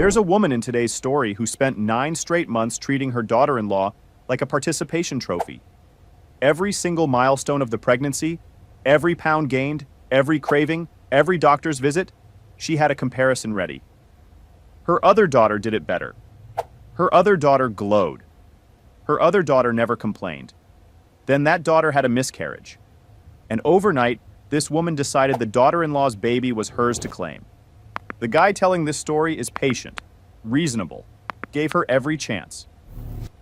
There's a woman in today's story who spent 9 straight months treating her daughter-in-law like a participation trophy. Every single milestone of the pregnancy, every pound gained, every craving, every doctor's visit, she had a comparison ready. Her other daughter did it better. Her other daughter glowed. Her other daughter never complained. Then that daughter had a miscarriage. And overnight, this woman decided the daughter-in-law's baby was hers to claim. The guy telling this story is patient, reasonable, gave her every chance.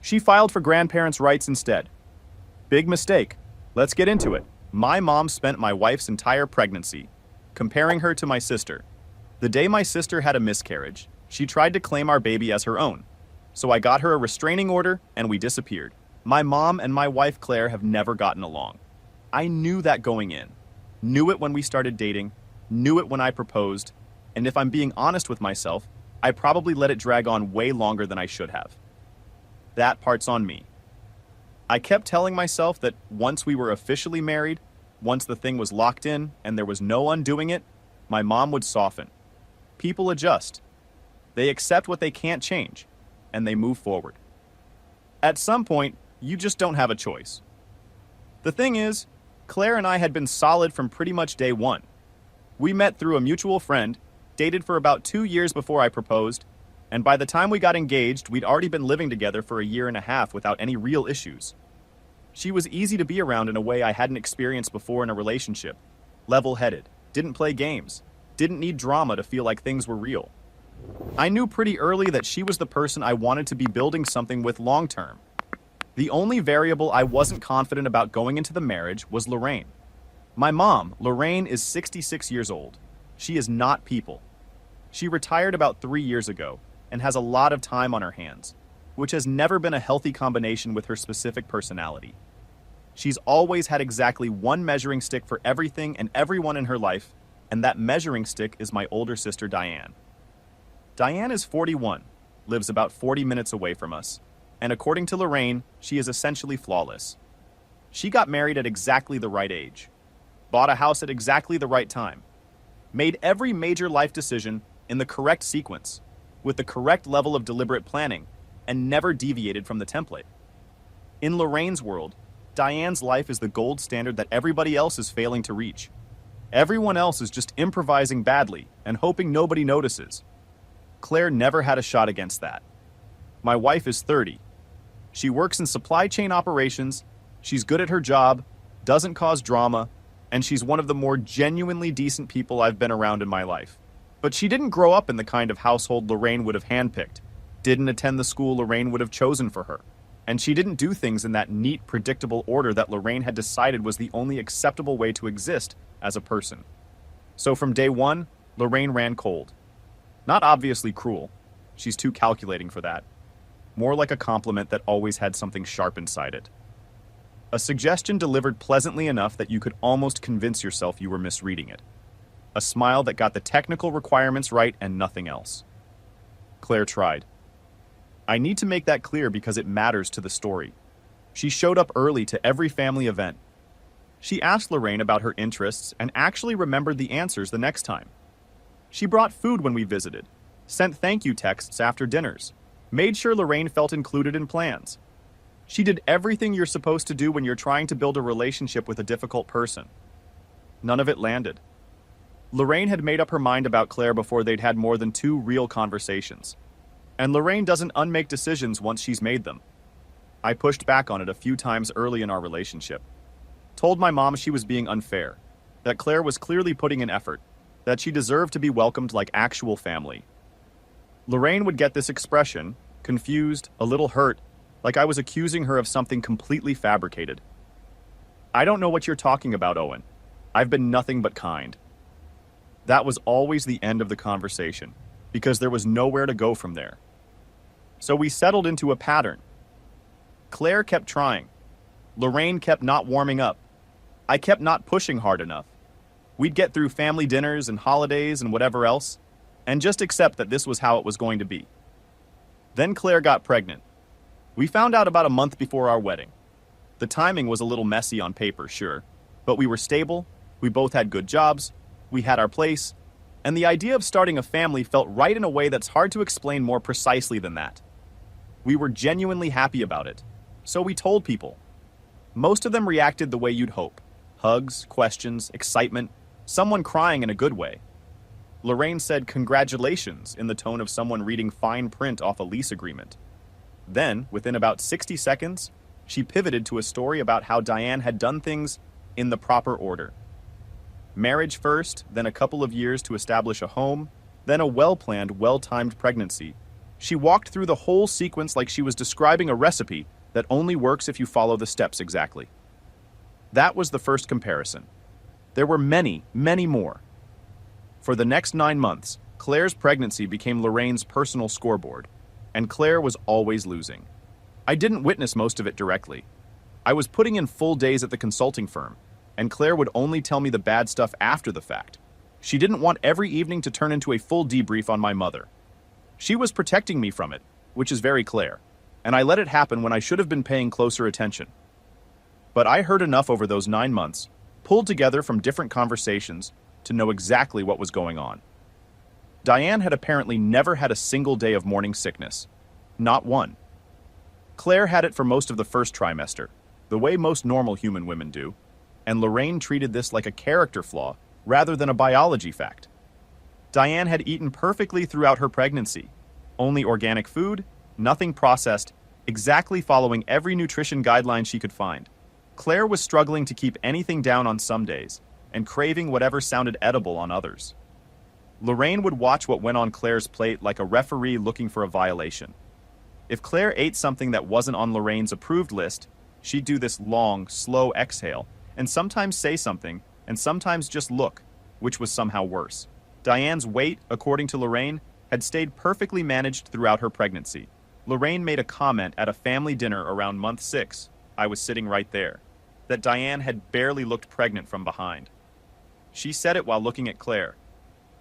She filed for grandparents' rights instead. Big mistake. Let's get into it. My mom spent my wife's entire pregnancy comparing her to my sister. The day my sister had a miscarriage, she tried to claim our baby as her own. So I got her a restraining order and we disappeared. My mom and my wife Claire have never gotten along. I knew that going in. Knew it when we started dating, knew it when I proposed, and if I'm being honest with myself, I probably let it drag on way longer than I should have. That part's on me. I kept telling myself that once we were officially married, once the thing was locked in and there was no undoing it, my mom would soften. People adjust. They accept what they can't change, and they move forward. At some point, you just don't have a choice. The thing is, Claire and I had been solid from pretty much day one. We met through a mutual friend, dated for about 2 years before I proposed, and by the time we got engaged, we'd already been living together for a year and a half without any real issues. She was easy to be around in a way I hadn't experienced before in a relationship. Level-headed, didn't play games, didn't need drama to feel like things were real. I knew pretty early that she was the person I wanted to be building something with long-term. The only variable I wasn't confident about going into the marriage was Lorraine. My mom, Lorraine, is 66 years old. She is not people. She retired about 3 years ago and has a lot of time on her hands, which has never been a healthy combination with her specific personality. She's always had exactly one measuring stick for everything and everyone in her life, and that measuring stick is my older sister Diane. Diane is 41, lives about 40 minutes away from us, and according to Lorraine, she is essentially flawless. She got married at exactly the right age, bought a house at exactly the right time, made every major life decision in the correct sequence, with the correct level of deliberate planning, and never deviated from the template. In Lorraine's world, Diane's life is the gold standard that everybody else is failing to reach. Everyone else is just improvising badly and hoping nobody notices. Claire never had a shot against that. My wife is 30. She works in supply chain operations, she's good at her job, doesn't cause drama, and she's one of the more genuinely decent people I've been around in my life. But she didn't grow up in the kind of household Lorraine would have handpicked, didn't attend the school Lorraine would have chosen for her, and she didn't do things in that neat, predictable order that Lorraine had decided was the only acceptable way to exist as a person. So from day one, Lorraine ran cold. Not obviously cruel. She's too calculating for that. More like a compliment that always had something sharp inside it. A suggestion delivered pleasantly enough that you could almost convince yourself you were misreading it. A smile that got the technical requirements right and nothing else. Claire tried. I need to make that clear because it matters to the story. She showed up early to every family event. She asked Lorraine about her interests and actually remembered the answers the next time. She brought food when we visited, sent thank you texts after dinners, made sure Lorraine felt included in plans. She did everything you're supposed to do when you're trying to build a relationship with a difficult person. None of it landed. Lorraine had made up her mind about Claire before they'd had more than 2 real conversations. And Lorraine doesn't unmake decisions once she's made them. I pushed back on it a few times early in our relationship. Told my mom she was being unfair, that Claire was clearly putting in effort, that she deserved to be welcomed like actual family. Lorraine would get this expression, confused, a little hurt, like I was accusing her of something completely fabricated. I don't know what you're talking about, Owen. I've been nothing but kind. That was always the end of the conversation, because there was nowhere to go from there. So we settled into a pattern. Claire kept trying. Lorraine kept not warming up. I kept not pushing hard enough. We'd get through family dinners and holidays and whatever else, and just accept that this was how it was going to be. Then Claire got pregnant. We found out about a month before our wedding. The timing was a little messy on paper, sure, but we were stable, we both had good jobs, we had our place, And the idea of starting a family felt right in a way that's hard to explain more precisely than that. We were genuinely happy about it, so we told people. Most of them reacted the way you'd hope. Hugs, questions, excitement, someone crying in a good way. Lorraine said congratulations in the tone of someone reading fine print off a lease agreement. Then, within about 60 seconds, she pivoted to a story about how Diane had done things in the proper order. Marriage first, then a couple of years to establish a home, then a well-planned, well-timed pregnancy. She walked through the whole sequence like she was describing a recipe that only works if you follow the steps exactly. That was the first comparison. There were many, many more. For the next 9 months, Claire's pregnancy became Lorraine's personal scoreboard, and Claire was always losing. I didn't witness most of it directly. I was putting in full days at the consulting firm, and Claire would only tell me the bad stuff after the fact. She didn't want every evening to turn into a full debrief on my mother. She was protecting me from it, which is very Claire, and I let it happen when I should have been paying closer attention. But I heard enough over those 9 months, pulled together from different conversations, to know exactly what was going on. Diane had apparently never had a single day of morning sickness. Not one. Claire had it for most of the first trimester, the way most normal human women do, and Lorraine treated this like a character flaw rather than a biology fact. Diane had eaten perfectly throughout her pregnancy. Only organic food, nothing processed, exactly following every nutrition guideline she could find. Claire was struggling to keep anything down on some days, and craving whatever sounded edible on others. Lorraine would watch what went on Claire's plate like a referee looking for a violation. If Claire ate something that wasn't on Lorraine's approved list, she'd do this long, slow exhale, and sometimes say something, and sometimes just look, which was somehow worse. Diane's weight, according to Lorraine, had stayed perfectly managed throughout her pregnancy. Lorraine made a comment at a family dinner around month 6, I was sitting right there, that Diane had barely looked pregnant from behind. She said it while looking at Claire.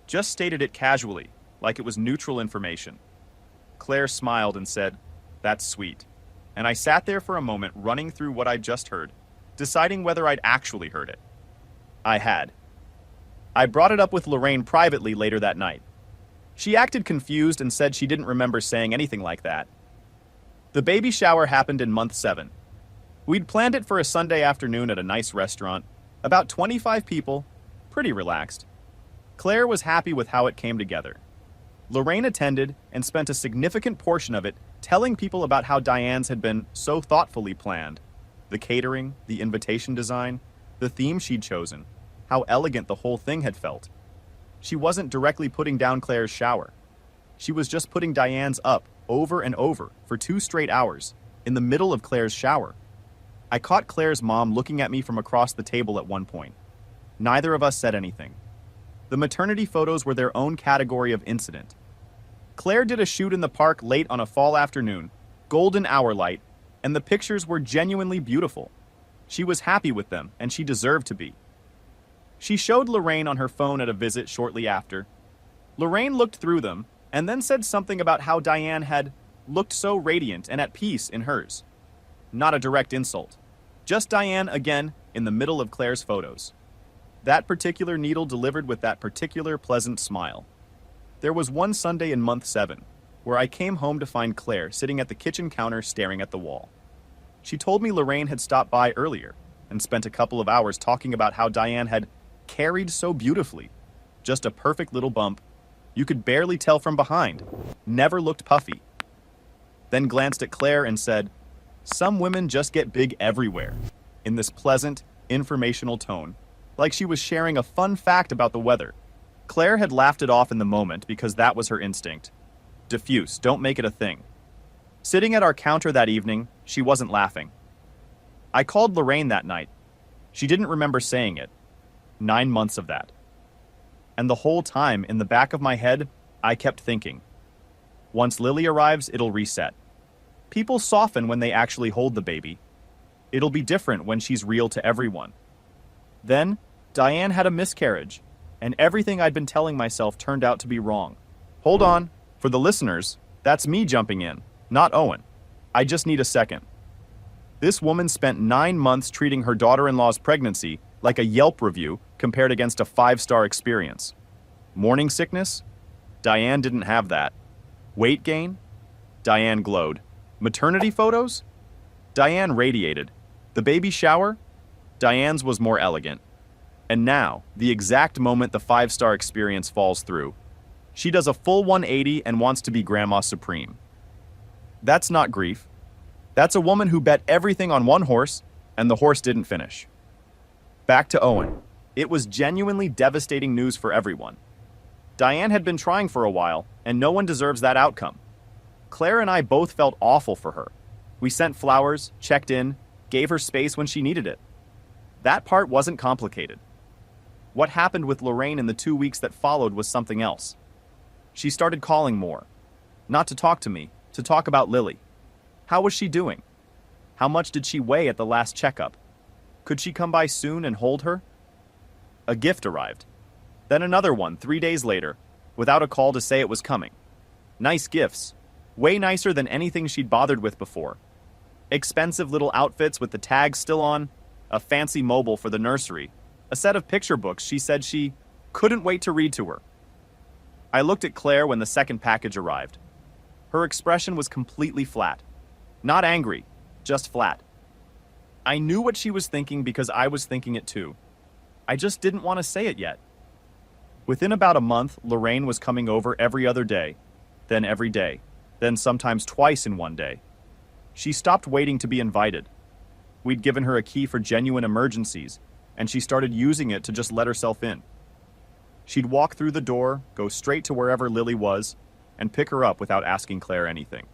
Just stated it casually, like it was neutral information. Claire smiled and said, "That's sweet." And I sat there for a moment running through what I'd just heard, deciding whether I'd actually heard it. I had. I brought it up with Lorraine privately later that night. She acted confused and said she didn't remember saying anything like that. The baby shower happened in month 7. We'd planned it for a Sunday afternoon at a nice restaurant, about 25 people, pretty relaxed. Claire was happy with how it came together. Lorraine attended and spent a significant portion of it telling people about how Diane's had been so thoughtfully planned. The catering, the invitation design, the theme she'd chosen, how elegant the whole thing had felt. She wasn't directly putting down Claire's shower. She was just putting Diane's up over and over for 2 straight hours in the middle of Claire's shower. I caught Claire's mom looking at me from across the table at one point. Neither of us said anything. The maternity photos were their own category of incident. Claire did a shoot in the park late on a fall afternoon, golden hour light, and the pictures were genuinely beautiful. She was happy with them, and she deserved to be. She showed Lorraine on her phone at a visit shortly after. Lorraine looked through them, and then said something about how Diane had looked so radiant and at peace in hers. Not a direct insult. Just Diane again in the middle of Claire's photos. That particular needle delivered with that particular pleasant smile. There was one Sunday in month 7, where I came home to find Claire sitting at the kitchen counter staring at the wall. She told me Lorraine had stopped by earlier and spent a couple of hours talking about how Diane had carried so beautifully. Just a perfect little bump. You could barely tell from behind. Never looked puffy. Then glanced at Claire and said, "Some women just get big everywhere," in this pleasant, informational tone, like she was sharing a fun fact about the weather. Claire had laughed it off in the moment because that was her instinct. Diffuse, don't make it a thing. Sitting at our counter that evening, she wasn't laughing. I called Lorraine that night. She didn't remember saying it. 9 months of that. And the whole time, in the back of my head, I kept thinking, once Lily arrives, it'll reset. People soften when they actually hold the baby. It'll be different when she's real to everyone. Then, Diane had a miscarriage, and everything I'd been telling myself turned out to be wrong. Hold on, for the listeners, that's me jumping in, not Owen. I just need a second. This woman spent 9 months treating her daughter-in-law's pregnancy like a Yelp review compared against a 5-star experience. Morning sickness? Diane didn't have that. Weight gain? Diane glowed. Maternity photos? Diane radiated. The baby shower? Diane's was more elegant. And now, the exact moment the five-star experience falls through. She does a full 180 and wants to be Grandma Supreme. That's not grief. That's a woman who bet everything on one horse, and the horse didn't finish. Back to Owen. It was genuinely devastating news for everyone. Diane had been trying for a while, and no one deserves that outcome. Claire and I both felt awful for her. We sent flowers, checked in, gave her space when she needed it. That part wasn't complicated. What happened with Lorraine in the 2 weeks that followed was something else. She started calling more. Not to talk to me, to talk about Lily. How was she doing? How much did she weigh at the last checkup? Could she come by soon and hold her? A gift arrived. Then another one 3 days later, without a call to say it was coming. Nice gifts. Way nicer than anything she'd bothered with before. Expensive little outfits with the tags still on, a fancy mobile for the nursery, a set of picture books she said she couldn't wait to read to her. I looked at Claire when the second package arrived. Her expression was completely flat. Not angry, just flat. I knew what she was thinking because I was thinking it too. I just didn't want to say it yet. Within about a month, Lorraine was coming over every other day, then every day, then sometimes twice in one day. She stopped waiting to be invited. We'd given her a key for genuine emergencies, and she started using it to just let herself in. She'd walk through the door, go straight to wherever Lily was, and pick her up without asking Claire anything.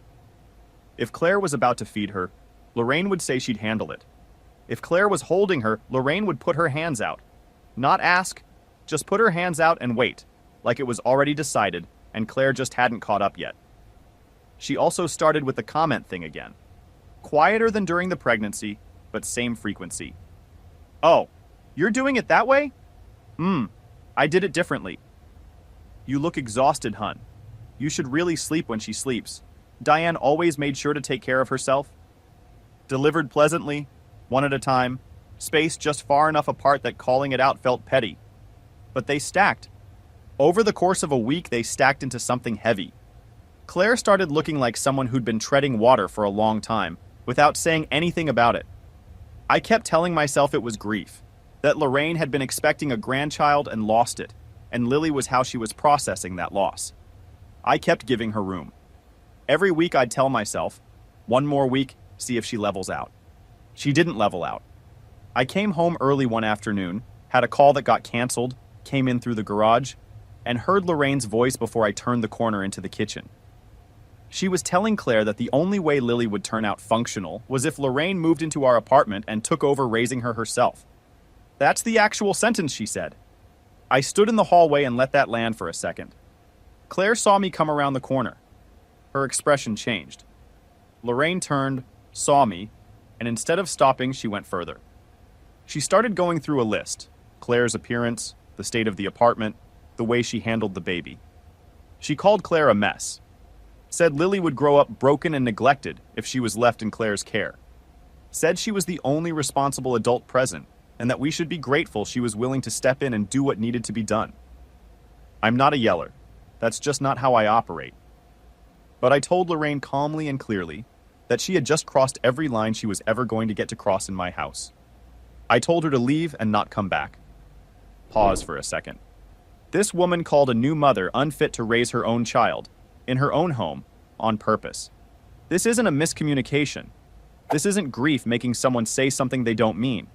If Claire was about to feed her, Lorraine would say she'd handle it. If Claire was holding her, Lorraine would put her hands out. Not ask, just put her hands out and wait, like it was already decided, and Claire just hadn't caught up yet. She also started with the comment thing again. Quieter than during the pregnancy, but same frequency. Oh, you're doing it that way? I did it differently. You look exhausted, hun. You should really sleep when she sleeps. Diane always made sure to take care of herself. Delivered pleasantly, one at a time, spaced just far enough apart that calling it out felt petty. But they stacked. Over the course of a week, they stacked into something heavy. Claire started looking like someone who'd been treading water for a long time, without saying anything about it. I kept telling myself it was grief, that Lorraine had been expecting a grandchild and lost it, and Lily was how she was processing that loss. I kept giving her room. Every week I'd tell myself, one more week, see if she levels out. She didn't level out. I came home early one afternoon, had a call that got canceled, came in through the garage, and heard Lorraine's voice before I turned the corner into the kitchen. She was telling Claire that the only way Lily would turn out functional was if Lorraine moved into our apartment and took over raising her herself. That's the actual sentence, she said. I stood in the hallway and let that land for a second. Claire saw me come around the corner. Her expression changed. Lorraine turned, saw me, and instead of stopping, she went further. She started going through a list: Claire's appearance, the state of the apartment, the way she handled the baby. She called Claire a mess. Said Lily would grow up broken and neglected if she was left in Claire's care. Said she was the only responsible adult present, and that we should be grateful she was willing to step in and do what needed to be done. I'm not a yeller. That's just not how I operate. But I told Lorraine calmly and clearly that she had just crossed every line she was ever going to get to cross in my house. I told her to leave and not come back. Pause for a second. This woman called a new mother unfit to raise her own child, in her own home, on purpose. This isn't a miscommunication. This isn't grief making someone say something they don't mean.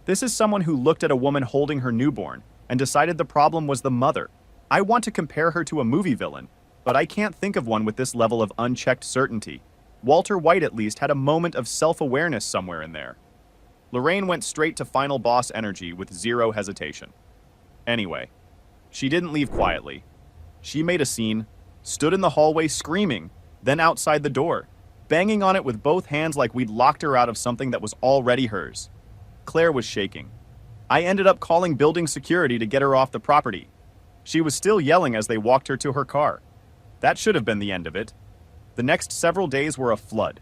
This is someone who looked at a woman holding her newborn and decided the problem was the mother. I want to compare her to a movie villain, but I can't think of one with this level of unchecked certainty. Walter White at least had a moment of self-awareness somewhere in there. Lorraine went straight to final boss energy with zero hesitation. Anyway, she didn't leave quietly. She made a scene, stood in the hallway screaming, then outside the door, banging on it with both hands like we'd locked her out of something that was already hers. Claire was shaking. I ended up calling building security to get her off the property. She was still yelling as they walked her to her car. That should have been the end of it. The next several days were a flood.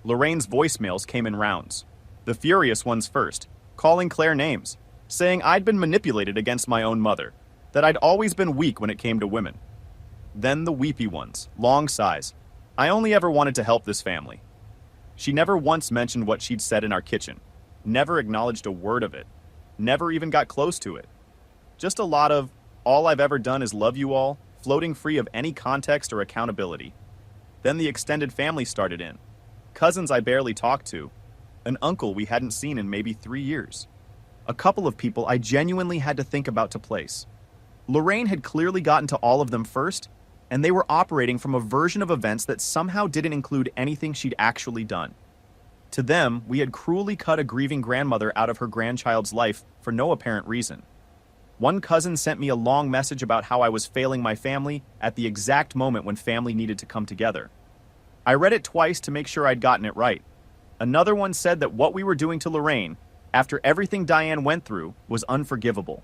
Lorraine's voicemails came in rounds. The furious ones first, calling Claire names, saying I'd been manipulated against my own mother, that I'd always been weak when it came to women. Then the weepy ones, long sighs. I only ever wanted to help this family. She never once mentioned what she'd said in our kitchen, never acknowledged a word of it, never even got close to it. Just a lot of, all I've ever done is love you all, floating free of any context or accountability. Then the extended family started in. Cousins I barely talked to, an uncle we hadn't seen in maybe 3 years. A couple of people I genuinely had to think about to place. Lorraine had clearly gotten to all of them first, and they were operating from a version of events that somehow didn't include anything she'd actually done. To them, we had cruelly cut a grieving grandmother out of her grandchild's life for no apparent reason. One cousin sent me a long message about how I was failing my family at the exact moment when family needed to come together. I read it twice to make sure I'd gotten it right. Another one said that what we were doing to Lorraine, after everything Diane went through, was unforgivable.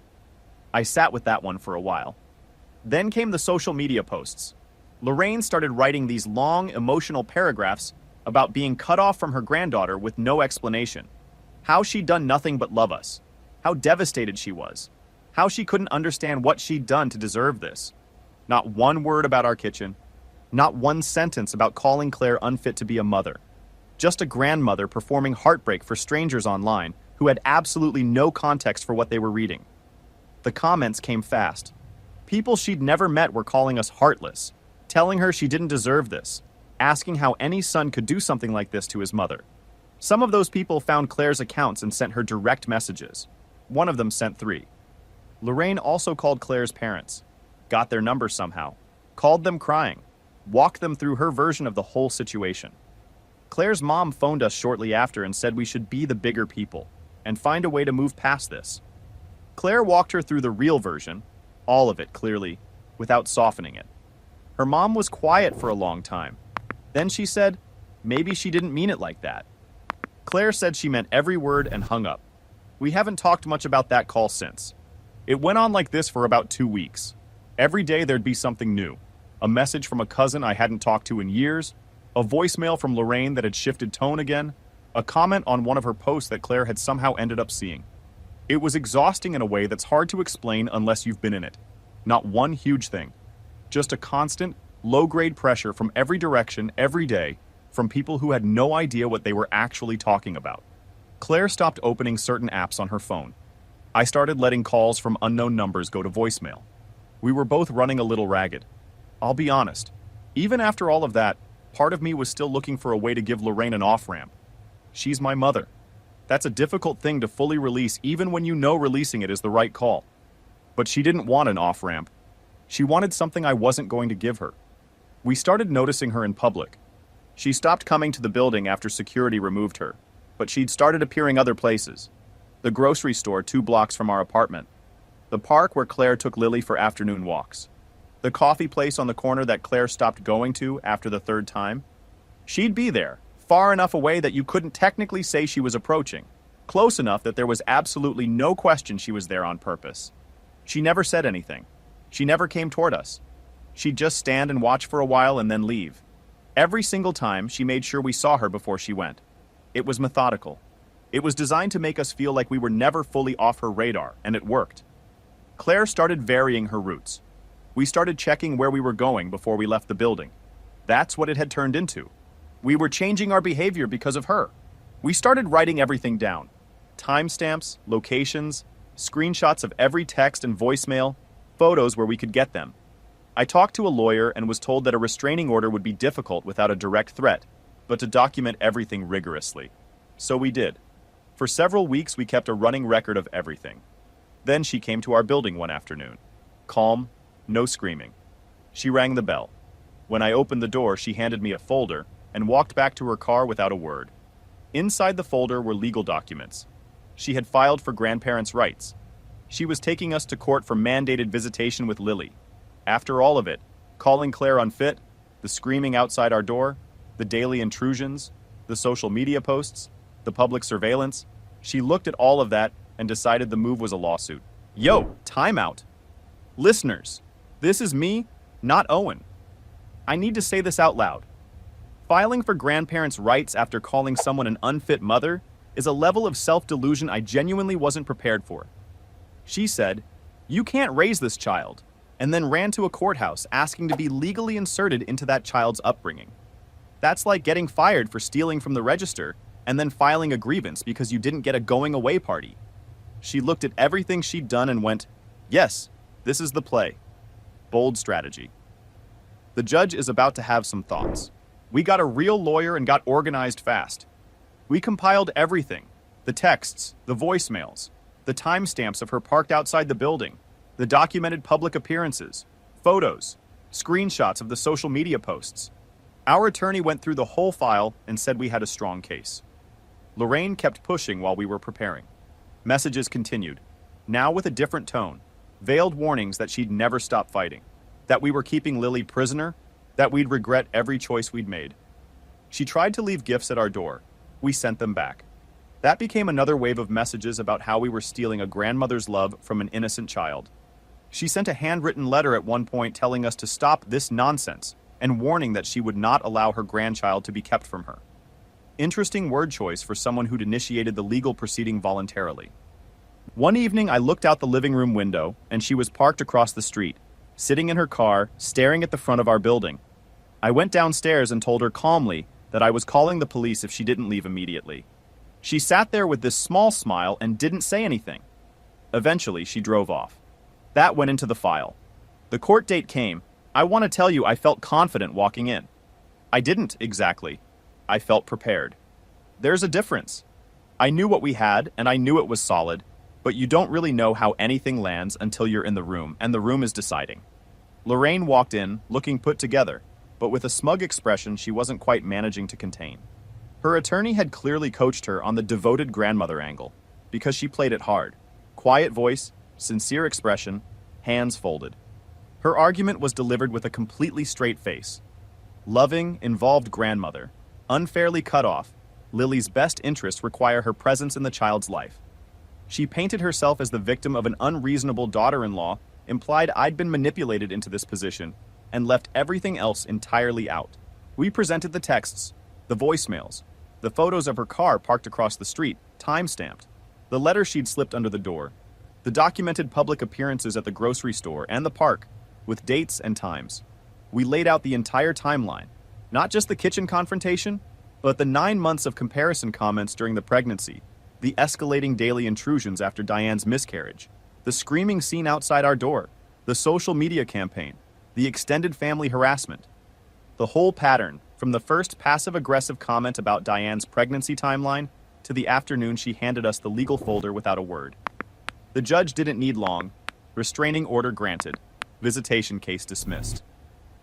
I sat with that one for a while. Then came the social media posts. Lorraine started writing these long, emotional paragraphs about being cut off from her granddaughter with no explanation. How she'd done nothing but love us. How devastated she was. How she couldn't understand what she'd done to deserve this. Not one word about our kitchen. Not one sentence about calling Claire unfit to be a mother. Just a grandmother performing heartbreak for strangers online who had absolutely no context for what they were reading. The comments came fast. People she'd never met were calling us heartless, telling her she didn't deserve this, asking how any son could do something like this to his mother. Some of those people found Claire's accounts and sent her direct messages. One of them sent 3. Lorraine also called Claire's parents, got their number somehow, called them crying, walked them through her version of the whole situation. Claire's mom phoned us shortly after and said we should be the bigger people and find a way to move past this. Claire walked her through the real version, all of it clearly, without softening it. Her mom was quiet for a long time. Then she said, maybe she didn't mean it like that. Claire said she meant every word and hung up. We haven't talked much about that call since. It went on like this for about 2 weeks. Every day there'd be something new. A message from a cousin I hadn't talked to in years, a voicemail from Lorraine that had shifted tone again, a comment on one of her posts that Claire had somehow ended up seeing. It was exhausting in a way that's hard to explain unless you've been in it. Not one huge thing. Just a constant, low-grade pressure from every direction, every day, from people who had no idea what they were actually talking about. Claire stopped opening certain apps on her phone. I started letting calls from unknown numbers go to voicemail. We were both running a little ragged. I'll be honest, even after all of that, part of me was still looking for a way to give Lorraine an off-ramp. She's my mother. That's a difficult thing to fully release even when you know releasing it is the right call. But she didn't want an off-ramp. She wanted something I wasn't going to give her. We started noticing her in public. She stopped coming to the building after security removed her, but she'd started appearing other places. The grocery store 2 blocks from our apartment. The park where Claire took Lily for afternoon walks. The coffee place on the corner that Claire stopped going to after the 3rd time. She'd be there, far enough away that you couldn't technically say she was approaching, close enough that there was absolutely no question she was there on purpose. She never said anything. She never came toward us. She'd just stand and watch for a while and then leave. Every single time, she made sure we saw her before she went. It was methodical. It was designed to make us feel like we were never fully off her radar, and it worked. Claire started varying her routes. We started checking where we were going before we left the building. That's what it had turned into. We were changing our behavior because of her. We started writing everything down. Timestamps, locations, screenshots of every text and voicemail, photos where we could get them. I talked to a lawyer and was told that a restraining order would be difficult without a direct threat, but to document everything rigorously. So we did. For several weeks, we kept a running record of everything. Then she came to our building one afternoon. Calm, no screaming. She rang the bell. When I opened the door, she handed me a folder and walked back to her car without a word. Inside the folder were legal documents. She had filed for grandparents' rights. She was taking us to court for mandated visitation with Lily. After all of it, calling Claire unfit, the screaming outside our door, the daily intrusions, the social media posts, the public surveillance, she looked at all of that and decided the move was a lawsuit. Yo, timeout. Listeners, this is me, not Owen. I need to say this out loud. Filing for grandparents' rights after calling someone an unfit mother is a level of self-delusion I genuinely wasn't prepared for. She said, "You can't raise this child," and then ran to a courthouse asking to be legally inserted into that child's upbringing. That's like getting fired for stealing from the register and then filing a grievance because you didn't get a going away party. She looked at everything she'd done and went, "Yes, this is the play." Bold strategy. The judge is about to have some thoughts. We got a real lawyer and got organized fast. We compiled everything: the texts, the voicemails, the timestamps of her parked outside the building, the documented public appearances, photos, screenshots of the social media posts. Our attorney went through the whole file and said we had a strong case. Lorraine kept pushing while we were preparing. Messages continued, now with a different tone, veiled warnings that she'd never stop fighting, that we were keeping Lily prisoner, that we'd regret every choice we'd made. She tried to leave gifts at our door. We sent them back. That became another wave of messages about how we were stealing a grandmother's love from an innocent child. She sent a handwritten letter at one point telling us to stop this nonsense and warning that she would not allow her grandchild to be kept from her. Interesting word choice for someone who'd initiated the legal proceeding voluntarily. One evening, I looked out the living room window, and she was parked across the street, sitting in her car, staring at the front of our building. I went downstairs and told her calmly that I was calling the police if she didn't leave immediately. She sat there with this small smile and didn't say anything. Eventually, she drove off. That went into the file. The court date came. I want to tell you I felt confident walking in. I didn't exactly. I felt prepared. There's a difference. I knew what we had, and I knew it was solid, but you don't really know how anything lands until you're in the room, and the room is deciding. Lorraine walked in, looking put together, but with a smug expression she wasn't quite managing to contain. Her attorney had clearly coached her on the devoted grandmother angle, because she played it hard. Quiet voice, sincere expression, hands folded. Her argument was delivered with a completely straight face. Loving, involved grandmother, unfairly cut off, Lily's best interests require her presence in the child's life. She painted herself as the victim of an unreasonable daughter-in-law, implied I'd been manipulated into this position, and left everything else entirely out. We presented the texts, the voicemails, the photos of her car parked across the street, time-stamped, the letter she'd slipped under the door, the documented public appearances at the grocery store and the park, with dates and times. We laid out the entire timeline, not just the kitchen confrontation, but the 9 months of comparison comments during the pregnancy, the escalating daily intrusions after Diane's miscarriage, the screaming scene outside our door, the social media campaign, the extended family harassment. The whole pattern, from the first passive-aggressive comment about Diane's pregnancy timeline to the afternoon she handed us the legal folder without a word. The judge didn't need long. Restraining order granted. Visitation case dismissed.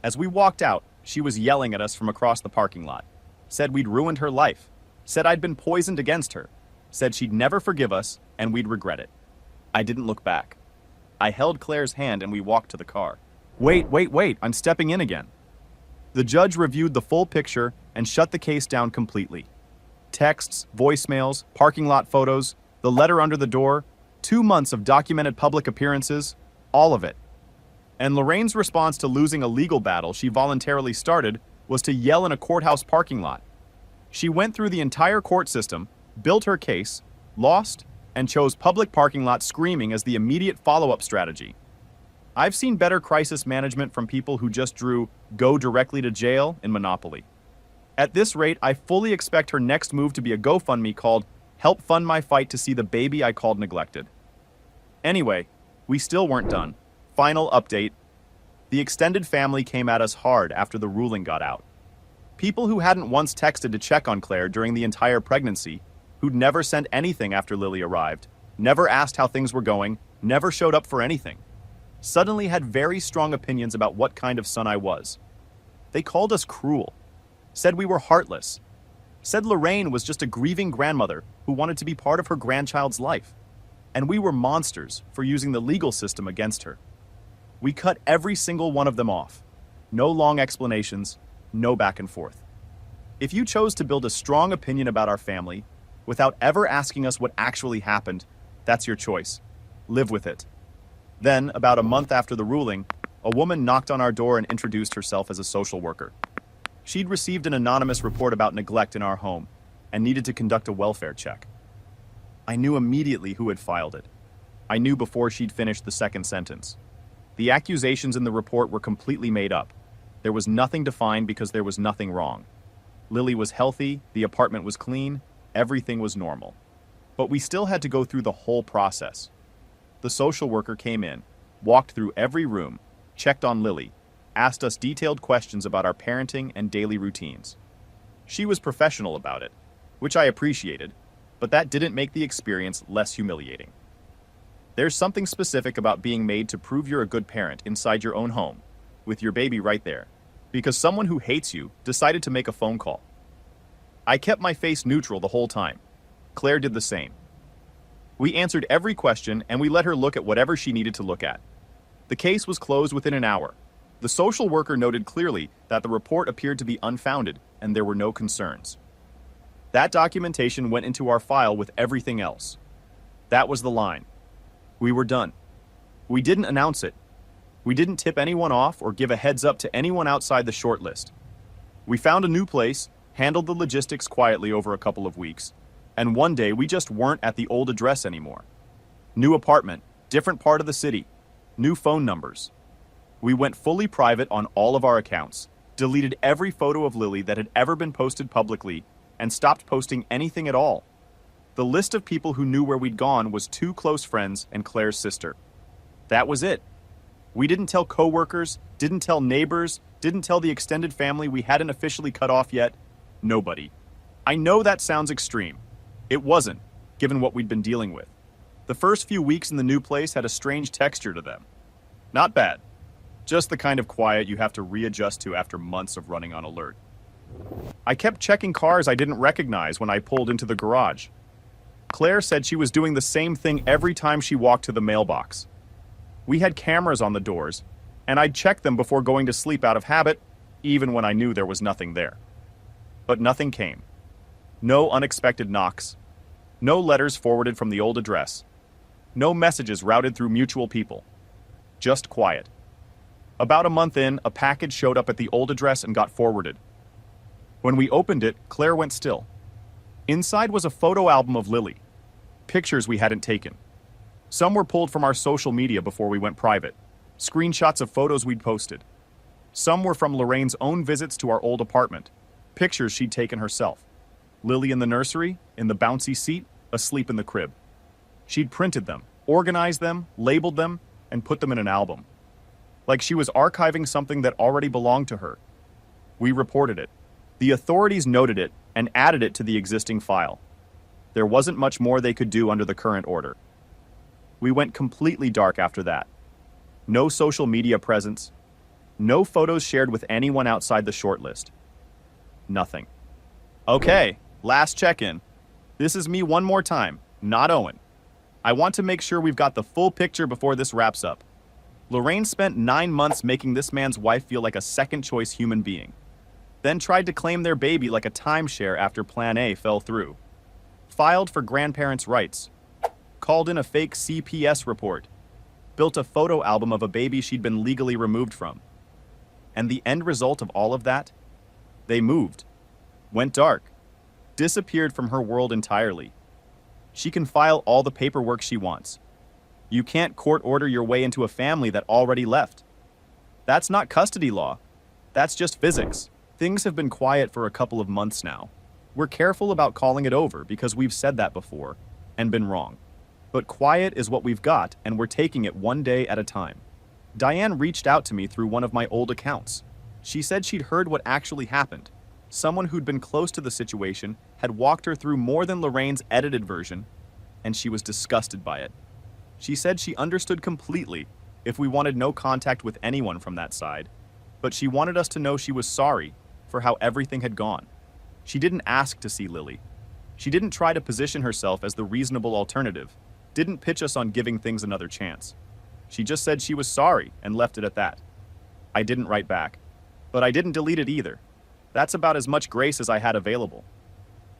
As we walked out, she was yelling at us from across the parking lot. Said we'd ruined her life. Said I'd been poisoned against her. Said she'd never forgive us and we'd regret it. I didn't look back. I held Claire's hand and we walked to the car. Wait, I'm stepping in again. The judge reviewed the full picture and shut the case down completely. Texts, voicemails, parking lot photos, the letter under the door, 2 months of documented public appearances, all of it. And Lorraine's response to losing a legal battle she voluntarily started was to yell in a courthouse parking lot. She went through the entire court system, built her case, lost, and chose public parking lot screaming as the immediate follow-up strategy. I've seen better crisis management from people who just drew "go directly to jail" in Monopoly. At this rate, I fully expect her next move to be a GoFundMe called "Help Fund My Fight to See the Baby I Called Neglected." Anyway, we still weren't done. Final update. The extended family came at us hard after the ruling got out. People who hadn't once texted to check on Claire during the entire pregnancy, who'd never sent anything after Lily arrived, never asked how things were going, never showed up for anything, suddenly had very strong opinions about what kind of son I was. They called us cruel, said we were heartless, said Lorraine was just a grieving grandmother who wanted to be part of her grandchild's life, and we were monsters for using the legal system against her. We cut every single one of them off. No long explanations, no back and forth. If you chose to build a strong opinion about our family without ever asking us what actually happened, that's your choice. Live with it. Then, about a month after the ruling, a woman knocked on our door and introduced herself as a social worker. She'd received an anonymous report about neglect in our home and needed to conduct a welfare check. I knew immediately who had filed it. I knew before she'd finished the second sentence. The accusations in the report were completely made up. There was nothing to find because there was nothing wrong. Lily was healthy, the apartment was clean, everything was normal. But we still had to go through the whole process. The social worker came in, walked through every room, checked on Lily, asked us detailed questions about our parenting and daily routines. She was professional about it, which I appreciated, but that didn't make the experience less humiliating. There's something specific about being made to prove you're a good parent inside your own home, with your baby right there, because someone who hates you decided to make a phone call. I kept my face neutral the whole time. Claire did the same. We answered every question and we let her look at whatever she needed to look at. The case was closed within an hour. The social worker noted clearly that the report appeared to be unfounded and there were no concerns. That documentation went into our file with everything else. That was the line. We were done. We didn't announce it. We didn't tip anyone off or give a heads up to anyone outside the shortlist. We found a new place, handled the logistics quietly over a couple of weeks, and one day we just weren't at the old address anymore. New apartment, different part of the city, new phone numbers. We went fully private on all of our accounts, deleted every photo of Lily that had ever been posted publicly, and stopped posting anything at all. The list of people who knew where we'd gone was 2 close friends and Claire's sister. That was it. We didn't tell coworkers, didn't tell neighbors, didn't tell the extended family we hadn't officially cut off yet. Nobody. I know that sounds extreme. It wasn't, given what we'd been dealing with. The first few weeks in the new place had a strange texture to them. Not bad. Just the kind of quiet you have to readjust to after months of running on alert. I kept checking cars I didn't recognize when I pulled into the garage. Claire said she was doing the same thing every time she walked to the mailbox. We had cameras on the doors, and I'd check them before going to sleep out of habit, even when I knew there was nothing there. But nothing came. No unexpected knocks. No letters forwarded from the old address. No messages routed through mutual people. Just quiet. About a month in, a package showed up at the old address and got forwarded. When we opened it, Claire went still. Inside was a photo album of Lily. Pictures we hadn't taken. Some were pulled from our social media before we went private. Screenshots of photos we'd posted. Some were from Lorraine's own visits to our old apartment. Pictures she'd taken herself. Lily in the nursery, in the bouncy seat, asleep in the crib. She'd printed them, organized them, labeled them, and put them in an album. Like she was archiving something that already belonged to her. We reported it. The authorities noted it and added it to the existing file. There wasn't much more they could do under the current order. We went completely dark after that. No social media presence. No photos shared with anyone outside the shortlist. Nothing. Okay, last check-in. This is me one more time, not Owen. I want to make sure we've got the full picture before this wraps up. Lorraine spent 9 months making this man's wife feel like a second-choice human being. Then tried to claim their baby like a timeshare after Plan A fell through. Filed for grandparents' rights. Called in a fake CPS report. Built a photo album of a baby she'd been legally removed from. And the end result of all of that? They moved. Went dark. Disappeared from her world entirely. She can file all the paperwork she wants. You can't court order your way into a family that already left. That's not custody law. That's just physics. Things have been quiet for a couple of months now. We're careful about calling it over because we've said that before and been wrong. But quiet is what we've got, and we're taking it one day at a time. Diane reached out to me through one of my old accounts. She said she'd heard what actually happened. Someone who'd been close to the situation had walked her through more than Lorraine's edited version, and she was disgusted by it. She said she understood completely if we wanted no contact with anyone from that side, but she wanted us to know she was sorry for how everything had gone. She didn't ask to see Lily. She didn't try to position herself as the reasonable alternative, didn't pitch us on giving things another chance. She just said she was sorry and left it at that. I didn't write back, but I didn't delete it either. That's about as much grace as I had available.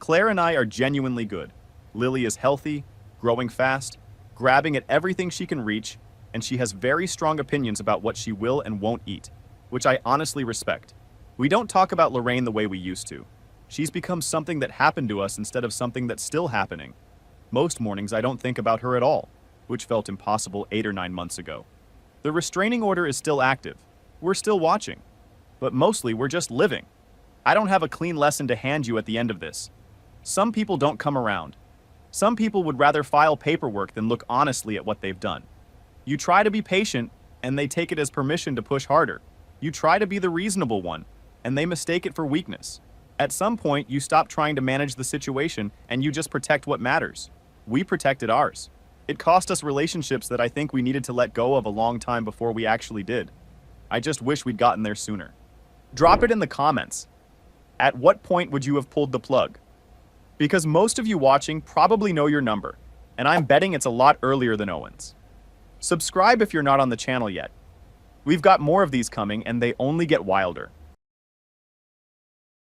Claire and I are genuinely good. Lily is healthy, growing fast, grabbing at everything she can reach, and she has very strong opinions about what she will and won't eat, which I honestly respect. We don't talk about Lorraine the way we used to. She's become something that happened to us instead of something that's still happening. Most mornings I don't think about her at all. which felt impossible 8 or 9 months ago. The restraining order is still active. We're still watching. But mostly, we're just living. I don't have a clean lesson to hand you at the end of this. Some people don't come around. Some people would rather file paperwork than look honestly at what they've done. You try to be patient, and they take it as permission to push harder. You try to be the reasonable one, and they mistake it for weakness. At some point, you stop trying to manage the situation, and you just protect what matters. We protected ours. It cost us relationships that I think we needed to let go of a long time before we actually did. I just wish we'd gotten there sooner. Drop it in the comments. At what point would you have pulled the plug? Because most of you watching probably know your number, and I'm betting it's a lot earlier than Owen's. Subscribe if you're not on the channel yet. We've got more of these coming, and they only get wilder.